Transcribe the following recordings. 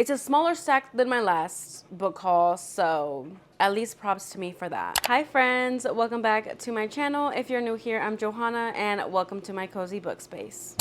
It's a smaller stack than my last book haul, so at least props to me for that. Hi friends, welcome back to my channel. If you're new here, I'm Johanna and welcome to my cozy book space.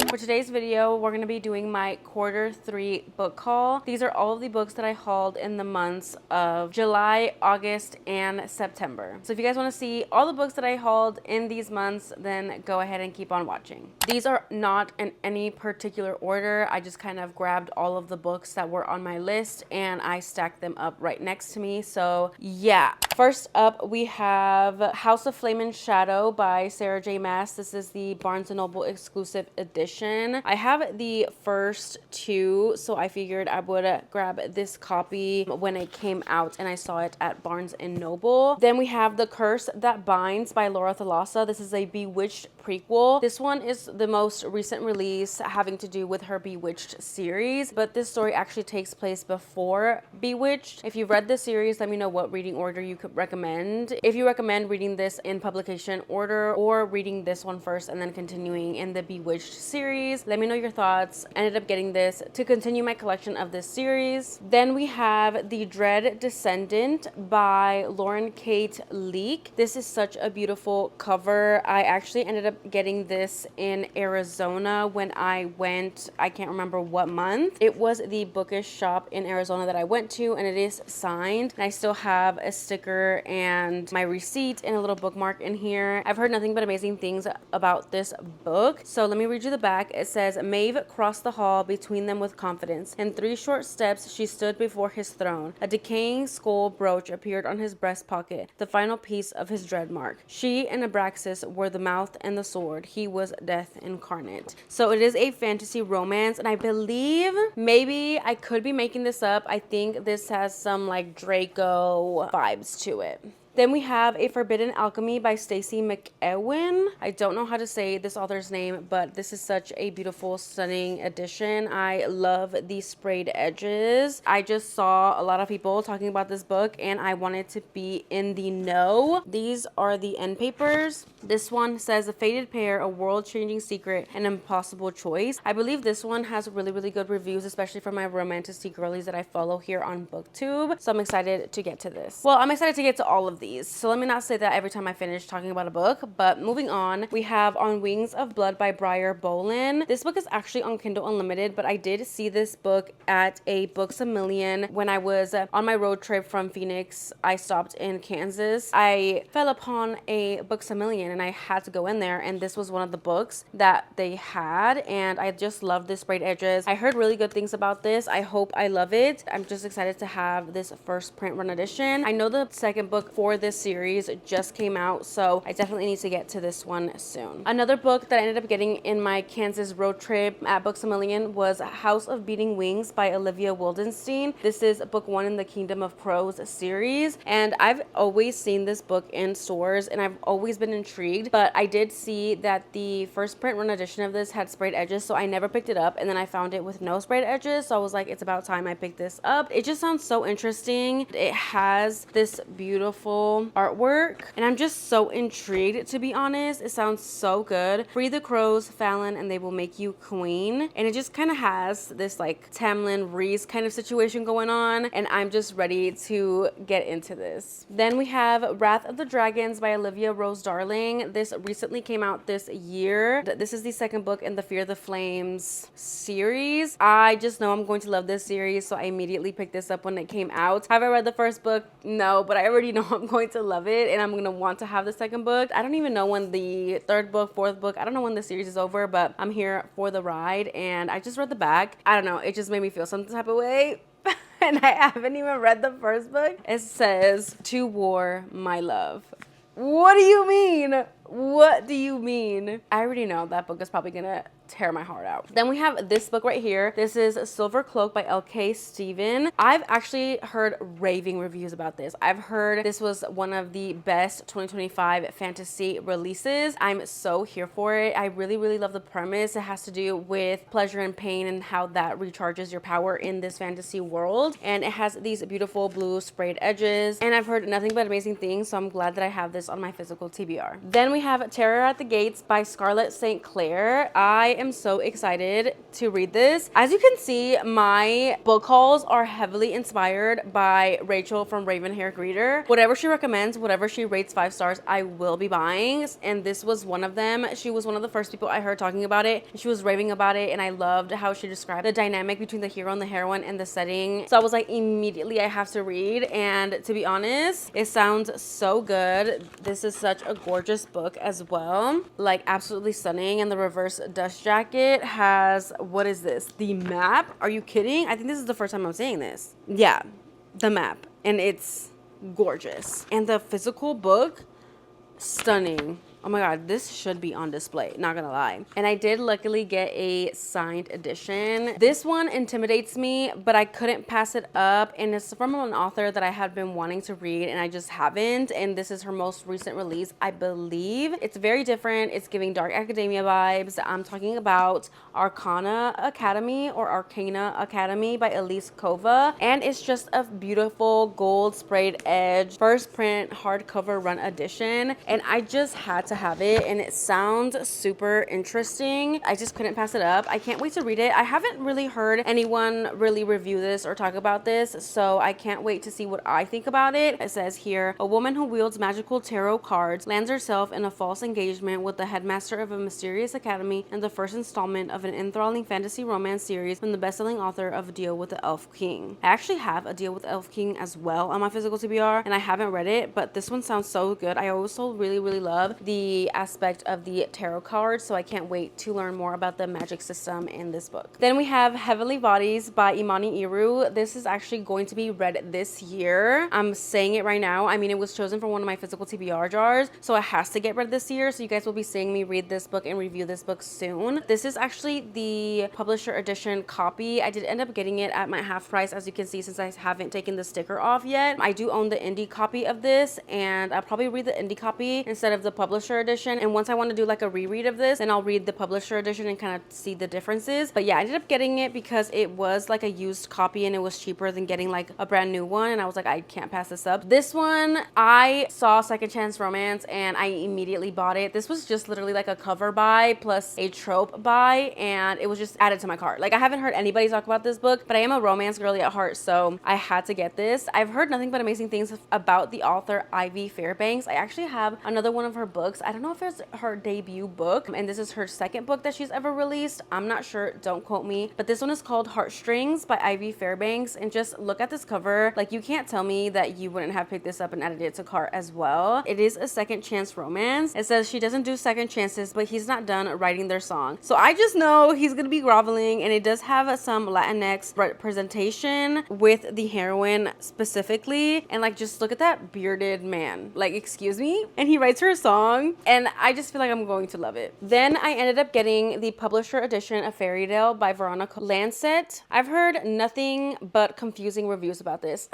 For today's video, we're going to be doing my Q3 book haul. These are all of the books that I hauled in the months of July, August, and September. So if you guys want to see all the books that I hauled in these months, then go ahead and keep on watching. These are not in any particular order. I just kind of grabbed all of the books that were on my list and I stacked them up right next to me. So yeah. First up, we have House of Flame and Shadow by Sarah J. Maas. This is the Barnes & Noble exclusive edition. I have the first two, so I figured I would grab this copy when it came out and I saw it at Barnes & Noble. Then we have The Curse That Binds by Laura Thalassa. This is a Bewitched prequel. This one is the most recent release having to do with her Bewitched series, but this story actually takes place before Bewitched. If you've read this series, let me know what reading order you could recommend. If you recommend reading this in publication order or reading this one first and then continuing in the Bewitched series, let me know your thoughts. I ended up getting this to continue my collection of this series. Then we have The Dread Descendant by Lauren Kate Leak. This is such a beautiful cover. I actually ended up getting this in Arizona when I went, I can't remember what month. It was the bookish shop in Arizona that I went to, and it is signed. And I still have a sticker and my receipt and a little bookmark in here. I've heard nothing but amazing things about this book. So let me read you the back. It says, Maeve crossed the hall between them with confidence. In 3 short steps, she stood before his throne. A decaying skull brooch appeared on his breast pocket, the final piece of his dread mark. She and Abraxas were the mouth and the sword. He was death incarnate. So it is a fantasy romance, and I believe, maybe I could be making this up, I think this has some like Draco vibes to it. Then we have A Forbidden Alchemy by Stacey McEwen. I don't know how to say this author's name, but this is such a beautiful, stunning edition. I love the sprayed edges. I just saw a lot of people talking about this book and I wanted to be in the know. These are the end papers. This one says, A Fated Pair, A World-Changing Secret, An Impossible Choice. I believe this one has really, really good reviews, especially from my romantic girlies that I follow here on BookTube. So I'm excited to get to this. Well, I'm excited to get to all of these. So let me not say that every time I finish talking about a book, but moving on, we have On Wings of Blood by Briar Bolin. This book is actually on Kindle Unlimited, but I did see this book at a Books A Million when I was on my road trip from Phoenix. I stopped in Kansas. I fell upon a Books A Million and I had to go in there, and this was one of the books that they had, and I just love the sprayed edges. I heard really good things about this. I hope I love it. I'm just excited to have this first print run edition. I know the second book for this series just came out, so I definitely need to get to this one soon. Another book that I ended up getting in my Kansas road trip at Books A Million was House of Beating Wings by Olivia Wildenstein. This is book 1 in the Kingdom of Crows series, and I've always seen this book in stores and I've always been intrigued, but I did see that the first print run edition of this had sprayed edges, so I never picked it up, and then I found it with no sprayed edges, so I was like, it's about time I picked this up. It just sounds so interesting. It has this beautiful artwork and I'm just so intrigued, to be honest. It sounds so good. Free the crows, Fallon, and they will make you queen. And it just kind of has this like Tamlin Reese kind of situation going on, and I'm just ready to get into this. Then we have Wrath of the Dragons by Olivia Rose Darling. This recently came out this year. This is the second book in the Fear the Flames series. I just know I'm going to love this series, so I immediately picked this up when it came out. Have I read the first book? No, but I already know I'm going to love it and I'm going to want to have the second book. I don't even know when the third book, fourth book, I don't know when the series is over, but I'm here for the ride, and I just read the back. I don't know, it just made me feel some type of way. And I haven't even read the first book. It says, To War, My Love. What do you mean? What do you mean? I already know that book is probably gonna tear my heart out. Then we have this book right here. This is Silver Cloak by L.K. Stephen. I've actually heard raving reviews about this. I've heard this was one of the best 2025 fantasy releases. I'm so here for it. I really, really love the premise. It has to do with pleasure and pain and how that recharges your power in this fantasy world. And it has these beautiful blue sprayed edges. And I've heard nothing but amazing things, so I'm glad that I have this on my physical TBR. Then we have Terror at the Gates by Scarlett St. Clair. I am so excited to read this. As you can see, my book hauls are heavily inspired by Rachel from Raven Hair Greeter. Whatever she recommends, whatever she rates 5 stars, I will be buying. And this was one of them. She was one of the first people I heard talking about it. She was raving about it, and I loved how she described the dynamic between the hero and the heroine and the setting. So I was like, immediately I have to read. And to be honest, it sounds so good. This is such a gorgeous book as well. Like, absolutely stunning. And the reverse dust jacket has, what is this? The map? Are you kidding? I think this is the first time I'm saying this. Yeah, the map. And it's gorgeous. And the physical book, stunning. Oh my god, this should be on display, not gonna lie. And I did luckily get a signed edition. This one intimidates me, but I couldn't pass it up, and it's from an author that I had been wanting to read and I just haven't, and this is her most recent release, I believe. It's very different. It's giving dark academia vibes. I'm talking about Arcana Academy or Arcana Academy by Elise Kova, and it's just a beautiful gold sprayed edge first print hardcover run edition, and I just had to have it, and it sounds super interesting. I just couldn't pass it up. I can't wait to read it. I haven't really heard anyone really review this or talk about this, so I can't wait to see what I think about it. It says here, a woman who wields magical tarot cards lands herself in a false engagement with the headmaster of a mysterious academy in the first installment of an enthralling fantasy romance series from the best-selling author of A Deal with the Elf King. I actually have A Deal with the Elf King as well on my physical TBR, and I haven't read it, but this one sounds so good. I also really love the aspect of the tarot cards, so I can't wait to learn more about the magic system in this book. Then we have Heavenly Bodies by Imani Iru. This is actually going to be read this year. I'm saying it right now. I mean, it was chosen for one of my physical TBR jars, so it has to get read this year, so you guys will be seeing me read this book and review this book soon. This is actually the publisher edition copy. I did end up getting it at my half price, as you can see, since I haven't taken the sticker off yet. I do own the indie copy of this, and I'll probably read the indie copy instead of the publisher edition, and once I want to do like a reread of this, then I'll read the publisher edition and kind of see the differences. But yeah, I ended up getting it because it was like a used copy and it was cheaper than getting like a brand new one, and I was like, I can't pass this up. This one, I saw Second Chance Romance and I immediately bought it. This was just literally like a cover buy plus a trope buy, and it was just added to my cart. Like, I haven't heard anybody talk about this book, but I am a romance girly at heart, so I had to get this. I've heard nothing but amazing things about the author Ivy Fairbanks. I actually have another one of her books. I don't know if it's her debut book, and this is her second book that she's ever released. I'm not sure, don't quote me, but this one is called Heartstrings by Ivy Fairbanks, and just look at this cover. Like, you can't tell me that you wouldn't have picked this up and added it to cart as well. It is a second chance romance. It says she doesn't do second chances, but he's not done writing their song. So I just know he's gonna be groveling, and it does have some Latinx representation with the heroine specifically, and like, just look at that bearded man, like, excuse me, and he writes her a song, and I just feel like I'm going to love it. Then I ended up getting the publisher edition of Fairy Tale by Veronica Lancet. I've heard nothing but confusing reviews about this.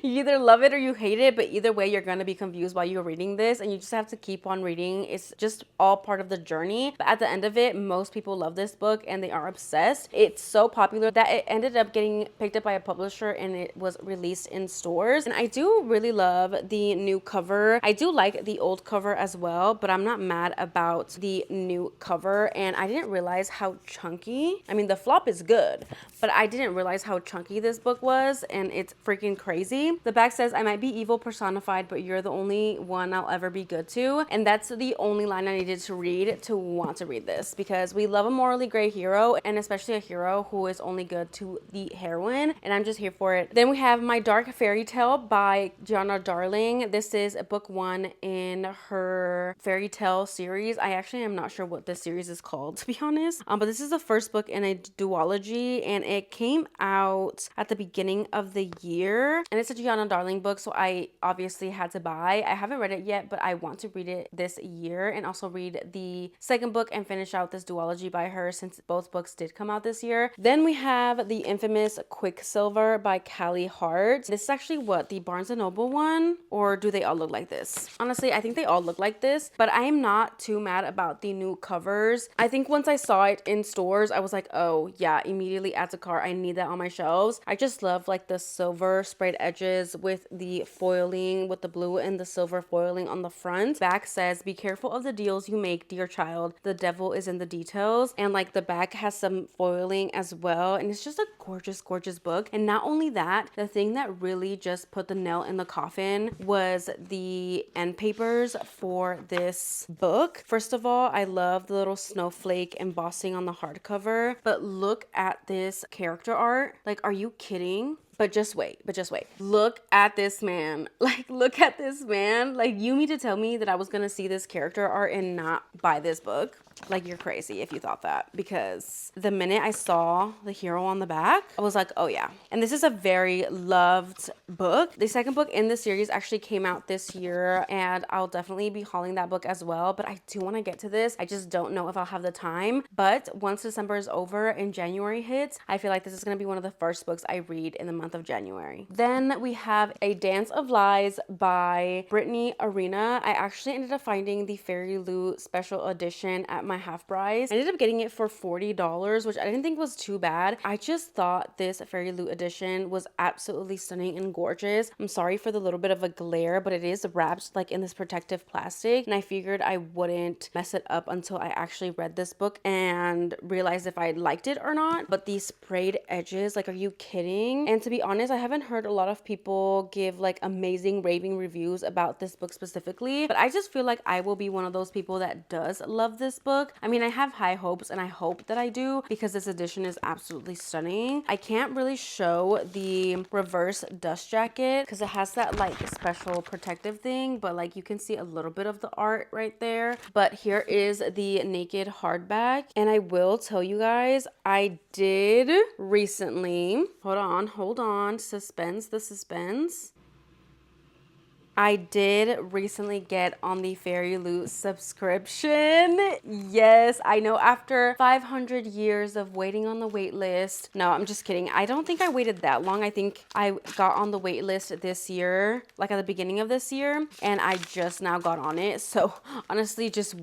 You either love it or you hate it, but either way, you're going to be confused while you're reading this, and you just have to keep on reading. It's just all part of the journey, but at the end of it, most people love this book and they are obsessed. It's so popular that it ended up getting picked up by a publisher and it was released in stores, and I do really love the new cover. I do like the old cover as well, but I'm not mad about the new cover, and I didn't realize how chunky, I mean, the flop is good, but I didn't realize how chunky this book was, and it's freaking crazy. The back says, I might be evil personified, but you're the only one I'll ever be good to, and that's the only line I needed to read to want to read this, because we love a morally gray hero, and especially a hero who is only good to the heroine, and I'm just here for it. Then we have My Dark Fairy Tale by Gianna Darling. This is book 1 in her fairy tale series. I actually am not sure what this series is called, to be honest, but this is the first book in a duology, and it came out at the beginning of the year, and it's a Gianna Darling book, so I obviously had to buy. I haven't read it yet, but I want to read it this year and also read the second book and finish out this duology by her, since both books did come out this year. Then we have the infamous Quicksilver by Callie Hart. This is actually what, the Barnes & Noble one, or do they all look like this? Honestly, I think they all look like this. this, but I am not too mad about the new covers. I think once I saw it in stores, I was like, oh yeah, immediately add to cart. I need that on my shelves. I just love like the silver sprayed edges with the foiling, with the blue and the silver foiling on the front. Back says, be careful of the deals you make, dear child. The devil is in the details. And like the back has some foiling as well. And it's just a gorgeous, gorgeous book. And not only that, the thing that really just put the nail in the coffin was the end papers for this book. First of all, I love the little snowflake embossing on the hardcover, but look at this character art. Like, are you kidding? But just wait. Look at this man. Like, look at this man. Like, you mean to tell me that I was gonna see this character art and not buy this book? Like, you're crazy if you thought that, because the minute I saw the hero on the back, I was like, oh yeah. And this is a very loved book. The second book in the series actually came out this year, and I'll definitely be hauling that book as well, but I do want to get to this. I just don't know if I'll have the time. But once December is over and January hits, I feel like this is going to be one of the first books I read in the month of January. Then we have A Dance of Lies by Brittany Arena. I actually ended up finding the Fairy Loot special edition at my half price. I ended up getting it for $40, which I didn't think was too bad. I just thought this Fairy Loot edition was absolutely stunning and gorgeous. I'm sorry for the little bit of a glare, but it is wrapped like in this protective plastic, and I figured I wouldn't mess it up until I actually read this book and realized if I liked it or not. But these sprayed edges, like, are you kidding? And to be honest, I haven't heard a lot of people give like amazing raving reviews about this book specifically, but I just feel like I will be one of those people that does love this book. I mean, I have high hopes, and I hope that I do, because this edition is absolutely stunning. I can't really show the reverse dust jacket because it has that like special protective thing, but like you can see a little bit of the art right there. But here is the naked hardback, and I will tell you guys, I did recently, hold on, suspense, the suspense. I did recently get on the Fairy Loot subscription. Yes, I know, after 500 years of waiting on the wait list. No, I'm just kidding. I don't think I waited that long. I think I got on the wait list this year, like at the beginning of this year, and I just now got on it. So honestly, just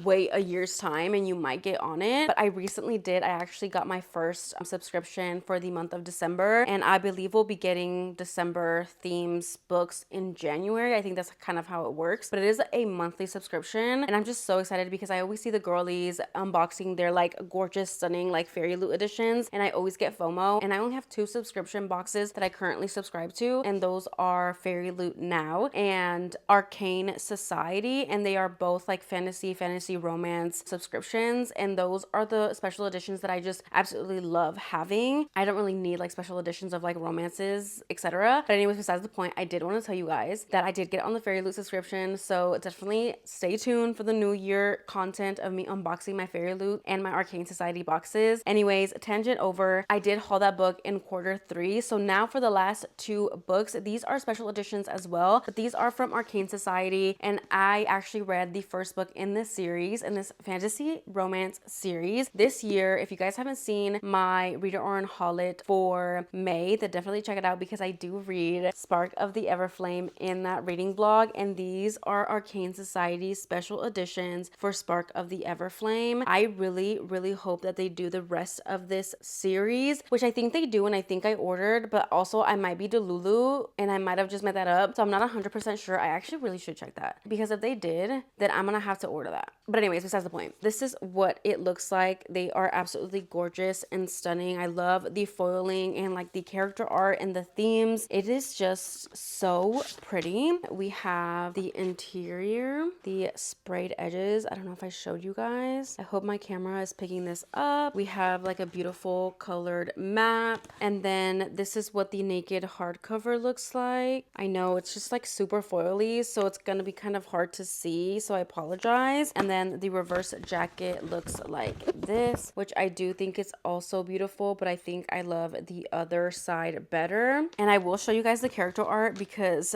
wait a year's time and you might get on it. But I recently did. I actually got my first subscription for the month of December, and I believe we'll be getting December themes books in January. I think that's kind of how it works, but it is a monthly subscription, and I'm just so excited because I always see the girlies unboxing their like gorgeous, stunning like Fairy Loot editions, and I always get FOMO. And I only have 2 subscription boxes that I currently subscribe to, and those are Fairy Loot Now and Arcane Society, and they are both like fantasy romance subscriptions, and those are the special editions that I just absolutely love having. I don't really need like special editions of like romances, etc. But anyways, besides the point, I did want to tell you guys that I did get on the Fairy Loot subscription, so definitely stay tuned for the new year content of me unboxing my Fairy Loot and my Arcane Society boxes. Anyways, tangent over. I did haul that book in Q3, so now for the last 2 books, these are special editions as well, but these are from Arcane Society, and I actually read the first book in this series, in this fantasy romance series this year. If you guys haven't seen my Reader or Haul It for May, then definitely check it out, because I do read Spark of the Everflame in that reading blog, and these are Arcane Society's special editions for Spark of the Everflame. I really hope that they do the rest of this series, which I think they do, and I think I ordered, but also I might be Delulu and I might have just made that up, so I'm not 100% sure. I actually really should check that, because if they did, then I'm gonna have to order that. But anyways, besides the point, this is what it looks like. They are absolutely gorgeous and stunning. I love the foiling and like the character art and the themes. It is just so pretty. We have the interior, the sprayed edges. I don't know if I showed you guys. I hope my camera is picking this up. We have like a beautiful colored map, and then this is what the naked hardcover looks like. I know it's just like super foily, so it's gonna be kind of hard to see, so I apologize. And then the reverse jacket looks like this, which I do think is also beautiful, but I think I love the other side better. And I will show you guys the character art, because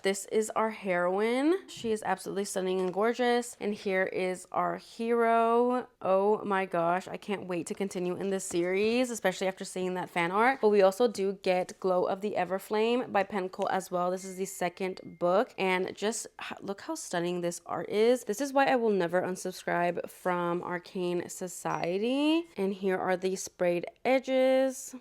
This is our heroine. She is absolutely stunning and gorgeous. And here is our hero. Oh my gosh, I can't wait to continue in this series, especially after seeing that fan art. But we also do get Glow of the Everflame by Pencil as well. This is the second book, and just look how stunning this art is. This is why I will never unsubscribe from Arcane Society. And here are the sprayed edges.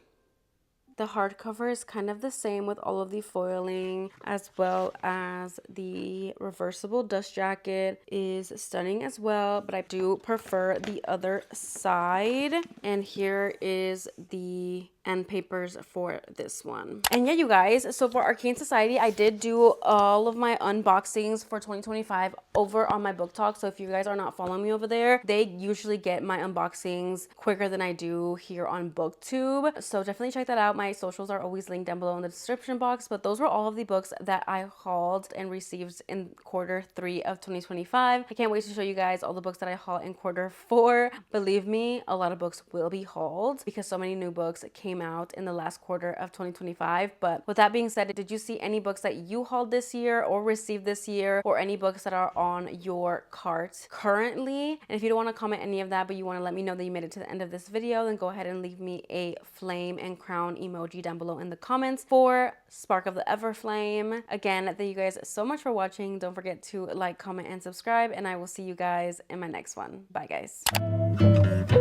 The hardcover is kind of the same with all of the foiling, as well as the reversible dust jacket is stunning as well, but I do prefer the other side. And here is the end papers for this one. And yeah, you guys, so for Arcane Society, I did do all of my unboxings for 2025 over on my book talk. So if you guys are not following me over there, they usually get my unboxings quicker than I do here on BookTube. So definitely check that out. My socials are always linked down below in the description box. But those were all of the books that I hauled and received in Q3 of 2025. I can't wait to show you guys all the books that I hauled in Q4. Believe me, a lot of books will be hauled because so many new books came out in the last quarter of 2025. But with that being said, did you see any books that you hauled this year or received this year, or any books that are on your cart currently? And if you don't want to comment any of that, but you want to let me know that you made it to the end of this video, then go ahead and leave me a flame and crown emoji down below in the comments for Spark of the Everflame. Again, thank you guys so much for watching. Don't forget to like, comment, and subscribe, and I will see you guys in my next one. Bye, guys.